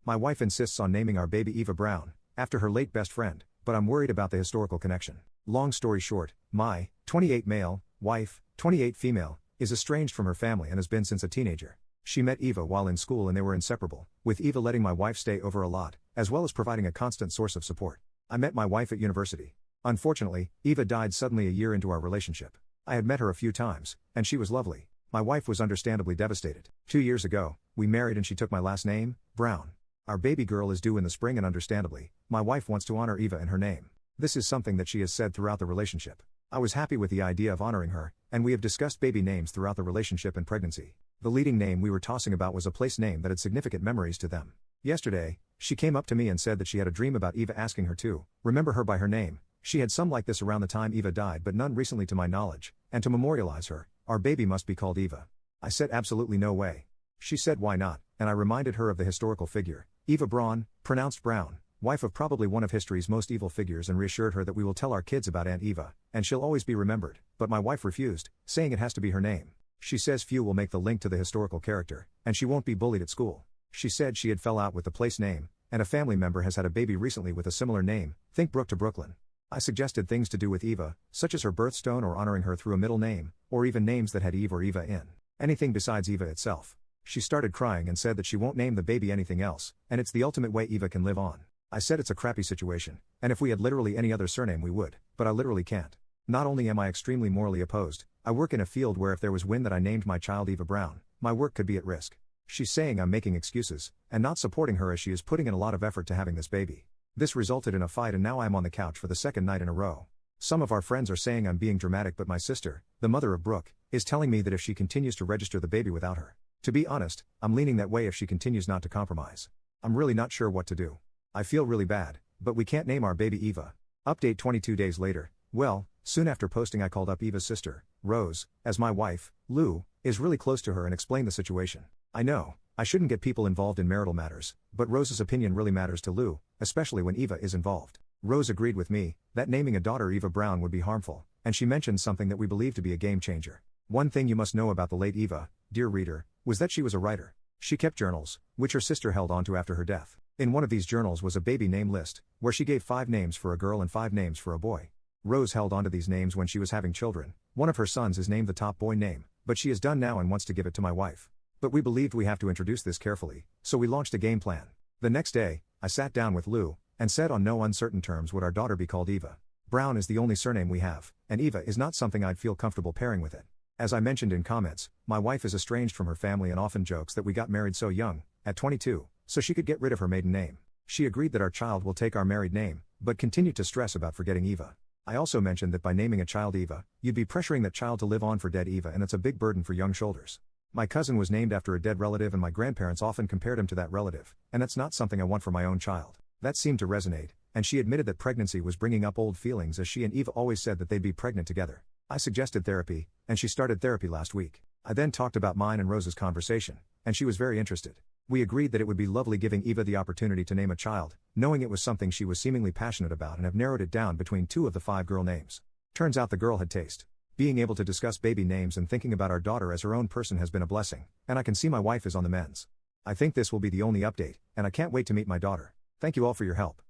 My wife insists on naming our baby Eva Brown, after her late best friend, but I'm worried about the historical connection. Long story short, my 28 male wife, 28 female, is estranged from her family and has been since a teenager. She met Eva while in school and they were inseparable, with Eva letting my wife stay over a lot, as well as providing a constant source of support. I met my wife at university. Unfortunately, Eva died suddenly a year into our relationship. I had met her a few times, and she was lovely. My wife was understandably devastated. 2 years ago, we married and she took my last name, Brown. Our baby girl is due in the spring and understandably, my wife wants to honor Eva in her name. This is something that she has said throughout the relationship. I was happy with the idea of honoring her, and we have discussed baby names throughout the relationship and pregnancy. The leading name we were tossing about was a place name that had significant memories to them. Yesterday, she came up to me and said that she had a dream about Eva asking her to remember her by her name. She had some like this around the time Eva died but none recently to my knowledge, and to memorialize her, our baby must be called Eva. I said absolutely no way. She said why not, and I reminded her of the historical figure, Eva Braun, pronounced Brown, wife of probably one of history's most evil figures, and reassured her that we will tell our kids about Aunt Eva, and she'll always be remembered, but my wife refused, saying it has to be her name. She says few will make the link to the historical character, and she won't be bullied at school. She said she had fell out with the place name, and a family member has had a baby recently with a similar name, think Brooke to Brooklyn. I suggested things to do with Eva, such as her birthstone or honoring her through a middle name, or even names that had Eve or Eva in. Anything besides Eva itself. She started crying and said that she won't name the baby anything else, and it's the ultimate way Eva can live on. I said it's a crappy situation, and if we had literally any other surname we would, but I literally can't. Not only am I extremely morally opposed, I work in a field where if there was wind that I named my child Eva Brown, my work could be at risk. She's saying I'm making excuses, and not supporting her as she is putting in a lot of effort to having this baby. This resulted in a fight and now I am on the couch for the second night in a row. Some of our friends are saying I'm being dramatic, but my sister, the mother of Brooke, is telling me that if she continues to register the baby without her. To be honest, I'm leaning that way if she continues not to compromise. I'm really not sure what to do. I feel really bad, but we can't name our baby Eva. Update 22 days later. Well, soon after posting I called up Eva's sister, Rose, as my wife, Lou, is really close to her and explained the situation. I know, I shouldn't get people involved in marital matters, but Rose's opinion really matters to Lou, especially when Eva is involved. Rose agreed with me, that naming a daughter Eva Brown would be harmful, and she mentioned something that we believe to be a game changer. One thing you must know about the late Eva, dear reader, was that she was a writer. She kept journals, which her sister held onto after her death. In one of these journals was a baby name list, where she gave 5 names for a girl and 5 names for a boy. Rose held onto these names when she was having children. One of her sons is named the top boy name, but she is done now and wants to give it to my wife. But we believed we have to introduce this carefully, so we launched a game plan. The next day, I sat down with Lou, and said on no uncertain terms would our daughter be called Eva. Brown is the only surname we have, and Eva is not something I'd feel comfortable pairing with it. As I mentioned in comments, my wife is estranged from her family and often jokes that we got married so young, at 22, so she could get rid of her maiden name. She agreed that our child will take our married name, but continued to stress about forgetting Eva. I also mentioned that by naming a child Eva, you'd be pressuring that child to live on for dead Eva, and it's a big burden for young shoulders. My cousin was named after a dead relative and my grandparents often compared him to that relative, and that's not something I want for my own child. That seemed to resonate, and she admitted that pregnancy was bringing up old feelings as she and Eva always said that they'd be pregnant together. I suggested therapy, and she started therapy last week. I then talked about mine and Rose's conversation, and she was very interested. We agreed that it would be lovely giving Eva the opportunity to name a child, knowing it was something she was seemingly passionate about, and have narrowed it down between 2 of the 5 girl names. Turns out the girl had taste. Being able to discuss baby names and thinking about our daughter as her own person has been a blessing, and I can see my wife is on the mends. I think this will be the only update, and I can't wait to meet my daughter. Thank you all for your help.